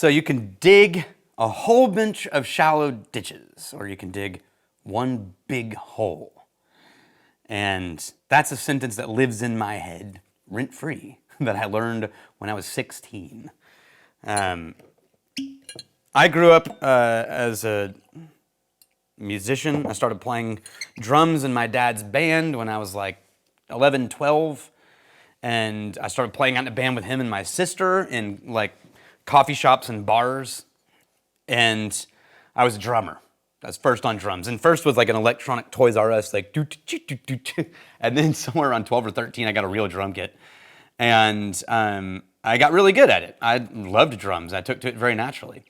So you can dig a whole bunch of shallow ditches, or you can dig one big hole. And that's a sentence that lives in my head, rent-free, that I learned when I was 16. I grew up as a musician. I started playing drums in my dad's band when I was like 11, 12. And I started playing out in a band with him and my sister in like coffee shops and bars. And I was a drummer. I was first on drums. And first was like an electronic Toys R Us, like do, do, do, do, do. And then somewhere around 12 or 13, I got a real drum kit. And I got really good at it. I loved drums. I took to it very naturally.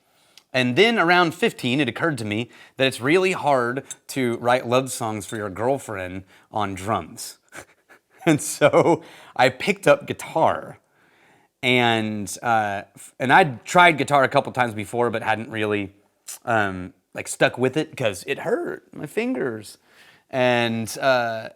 And then around 15, it occurred to me that it's really hard to write love songs for your girlfriend on drums. And so I picked up guitar. And I'd tried guitar a couple times before, but hadn't really like stuck with it because it hurt my fingers. And I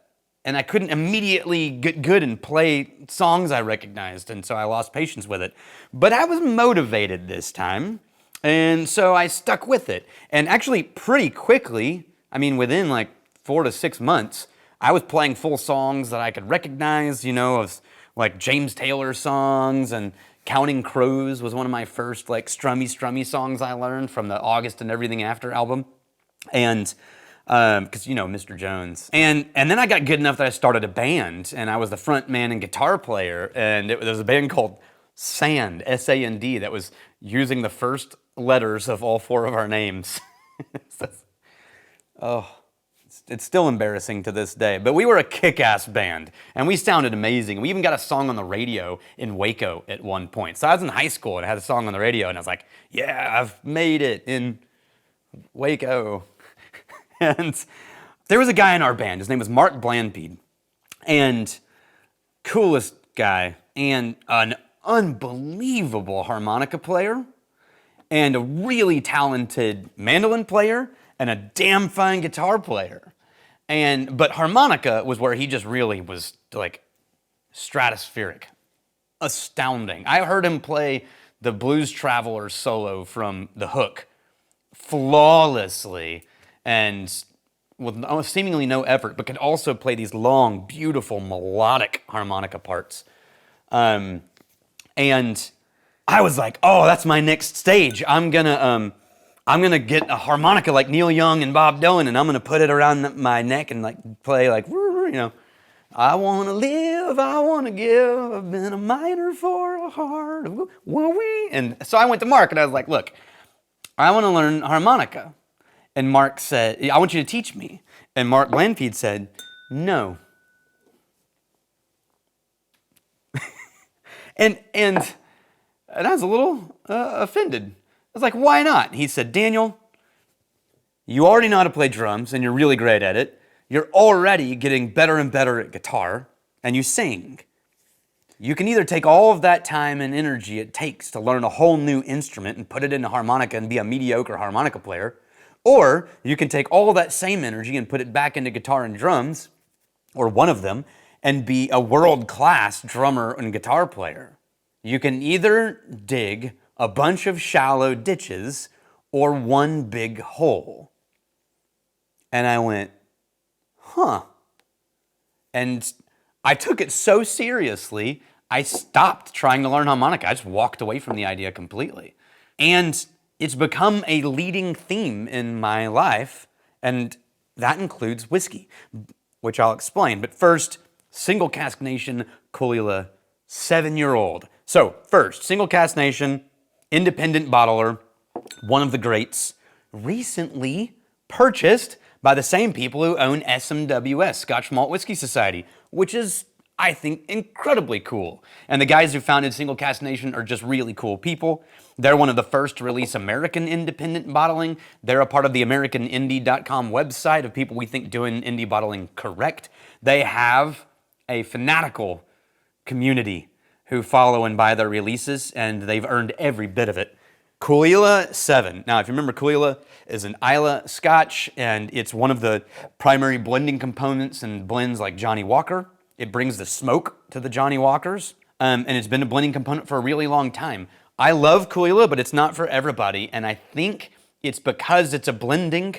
couldn't immediately get good and play songs I recognized, and so I lost patience with it. But I was motivated this time, and so I stuck with it. And actually pretty quickly, I mean within like 4 to 6 months, I was playing full songs that I could recognize, you know, of like James Taylor songs, and Counting Crows was one of my first like strummy songs I learned from the August and Everything After album. And because, you know, Mr. Jones. And then I got good enough that I started a band, and I was the front man and guitar player, and there was a band called Sand, S-A-N-D, that was using the first letters of all 4 of our names. It's still embarrassing to this day, but we were a kick-ass band, and we sounded amazing. We even got a song on the radio in Waco at one point. So I was in high school, and I had a song on the radio, and I was like, yeah, I've made it in Waco. And there was a guy in our band. His name was Mark Blandpede. And coolest guy. And an unbelievable harmonica player. And a really talented mandolin player. And a damn fine guitar player. But harmonica was where he just really was like stratospheric. Astounding. I heard him play the Blues Traveler solo from The Hook flawlessly. And with seemingly no effort, but could also play these long, beautiful, melodic harmonica parts. And I was like, oh, that's my next stage. I'm gonna get a harmonica like Neil Young and Bob Dylan, and I'm gonna put it around my neck and like play like, you know, I wanna live, I wanna give, I've been a miner for a heart. And so I went to Mark and I was like, look, I wanna learn harmonica. And Mark said, I want you to teach me. And Mark Blandpede said, no. and I was a little offended. I was like, why not? He said, Daniel, you already know how to play drums, and you're really great at it. You're already getting better and better at guitar, and you sing. You can either take all of that time and energy it takes to learn a whole new instrument and put it into harmonica and be a mediocre harmonica player, or you can take all that same energy and put it back into guitar and drums, or one of them, and be a world-class drummer and guitar player. You can either dig a bunch of shallow ditches or one big hole. And I went, huh. And I took it so seriously, I stopped trying to learn harmonica. I just walked away from the idea completely. And it's become a leading theme in my life, and that includes whiskey, which I'll explain. But first, Single Cask Nation, Caol Ila 7-year-old. So first, Single Cask Nation, independent bottler, one of the greats, recently purchased by the same people who own SMWS, Scotch Malt Whiskey Society, which is, I think, incredibly cool. And the guys who founded Single Cask Nation are just really cool people. They're one of the first to release American independent bottling. They're a part of the AmericanIndie.com website of people we think doing indie bottling correct. They have a fanatical community who follow and buy their releases, and they've earned every bit of it. Caol Ila 7. Now, if you remember, Caol Ila is an Islay Scotch, and it's one of the primary blending components in blends like Johnny Walker. It brings the smoke to the Johnny Walkers, and it's been a blending component for a really long time. I love Caol Ila, but it's not for everybody, and I think it's because it's a blending.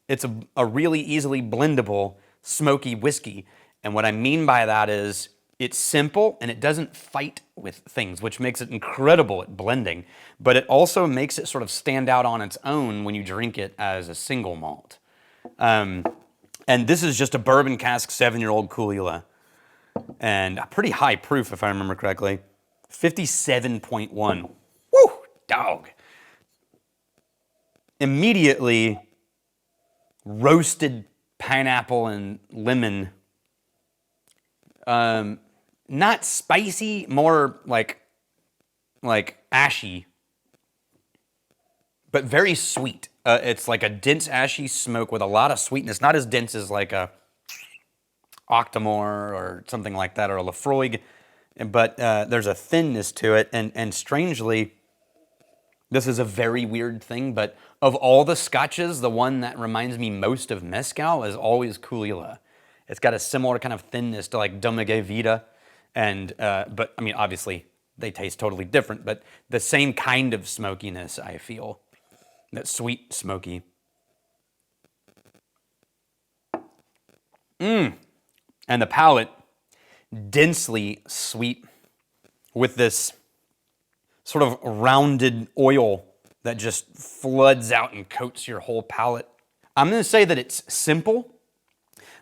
It's a really easily blendable smoky whiskey, and what I mean by that is it's simple and it doesn't fight with things, which makes it incredible at blending, but it also makes it sort of stand out on its own when you drink it as a single malt. And this is just a bourbon cask 7-year-old Caol Ila, and a pretty high proof if I remember correctly, 57.1. Woo, dog. Immediately, roasted pineapple and lemon. Not spicy, more like ashy, but very sweet. It's like a dense ashy smoke with a lot of sweetness. Not as dense as like a Octomore or something like that, or a Lafroig, but there's a thinness to it, and strangely, this is a very weird thing, but of all the scotches, the one that reminds me most of mezcal is always Caol Ila. It's got a similar kind of thinness to like Domingue Vida, and but I mean, obviously they taste totally different, but the same kind of smokiness I feel, that sweet smoky. And the palate, densely sweet, with this sort of rounded oil that just floods out and coats your whole palate. I'm going to say that it's simple,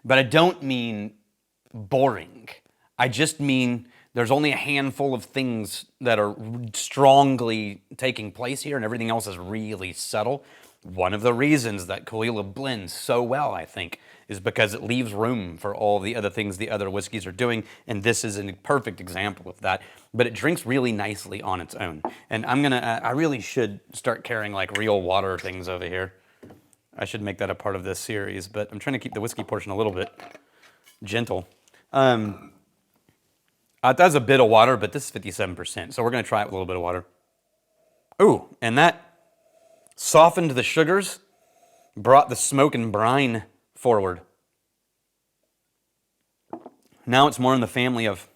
but I don't mean boring. I just mean there's only a handful of things that are strongly taking place here, and everything else is really subtle. One of the reasons that Caol Ila blends so well, I think, is because it leaves room for all the other things the other whiskeys are doing, and this is a perfect example of that. But it drinks really nicely on its own. And I really should start carrying like real water things over here. I should make that a part of this series, but I'm trying to keep the whiskey portion a little bit gentle. That's a bit of water, but this is 57%, so we're going to try it with a little bit of water. Ooh, and that softened the sugars, brought the smoke and brine forward. Now it's more in the family of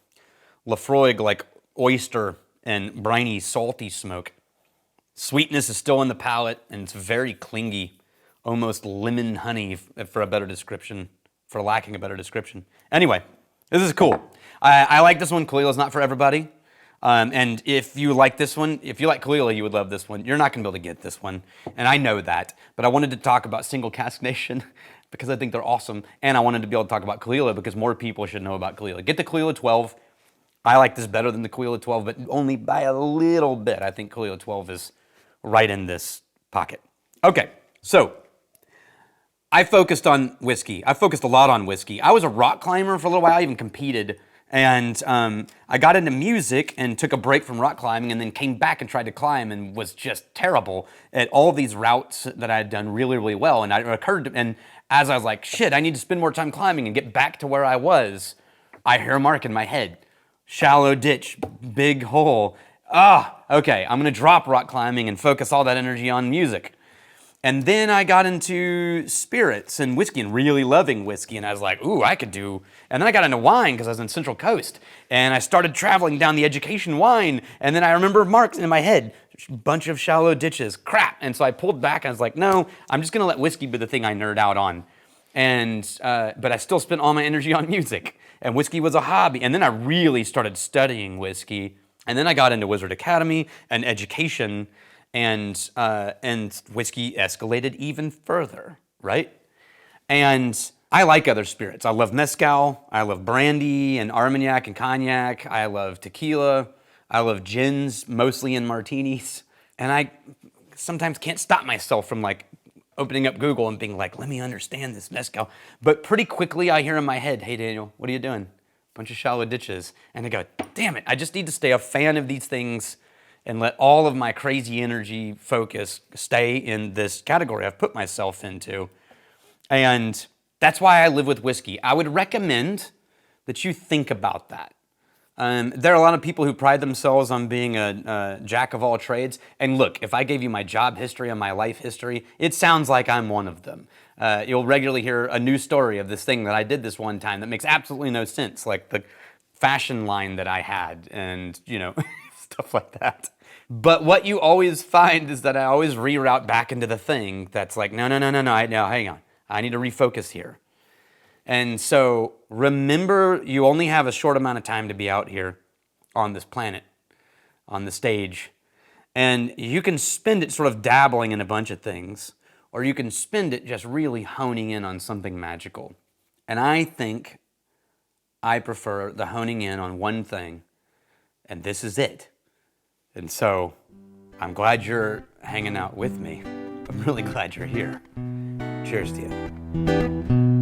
Lafroig, like oyster and briny, salty smoke. Sweetness is still in the palate, and it's very clingy, almost lemon honey, for a better description, for lacking a better description. Anyway, this is cool. I like this one. Caol Ila's not for everybody. And if you like this one, if you like Caol Ila, you would love this one. You're not going to be able to get this one, and I know that. But I wanted to talk about Single Cask Nation because I think they're awesome, and I wanted to be able to talk about Caol Ila because more people should know about Caol Ila. Get the Caol Ila 12. I like this better than the Caol Ila 12, but only by a little bit. I think Caol Ila 12 is right in this pocket. Okay, so I focused on whiskey. I focused a lot on whiskey. I was a rock climber for a little while. I even competed. And I got into music and took a break from rock climbing and then came back and tried to climb and was just terrible at all these routes that I had done really, really well. And it occurred to me, and as I was like, shit, I need to spend more time climbing and get back to where I was, I hear a mark in my head. Shallow ditch, big hole. Okay, I'm going to drop rock climbing and focus all that energy on music. And then I got into spirits and whiskey and really loving whiskey. And I was like, ooh, I could do. And then I got into wine because I was in Central Coast. And I started traveling down the education wine. And then I remember marks in my head, a bunch of shallow ditches, crap. And so I pulled back and I was like, no, I'm just going to let whiskey be the thing I nerd out on. And but I still spent all my energy on music. And whiskey was a hobby. And then I really started studying whiskey. And then I got into Wizard Academy and education. And whiskey escalated even further, right? And I like other spirits. I love mezcal. I love brandy and Armagnac and cognac. I love tequila. I love gins, mostly in martinis. And I sometimes can't stop myself from like opening up Google and being like, let me understand this mezcal. But pretty quickly I hear in my head, hey Daniel, what are you doing? Bunch of shallow ditches. And I go, damn it, I just need to stay a fan of these things and let all of my crazy energy focus stay in this category I've put myself into. And that's why I live with whiskey. I would recommend that you think about that. There are a lot of people who pride themselves on being a jack of all trades. And look, if I gave you my job history and my life history, it sounds like I'm one of them. You'll regularly hear a new story of this thing that I did this one time that makes absolutely no sense, like the fashion line that I had and, you know, stuff like that. But what you always find is that I always reroute back into the thing that's like, no, hang on. I need to refocus here. And so remember, you only have a short amount of time to be out here on this planet, on the stage. And you can spend it sort of dabbling in a bunch of things, or you can spend it just really honing in on something magical. And I think I prefer the honing in on one thing, and this is it. And so I'm glad you're hanging out with me. I'm really glad you're here. Cheers to you.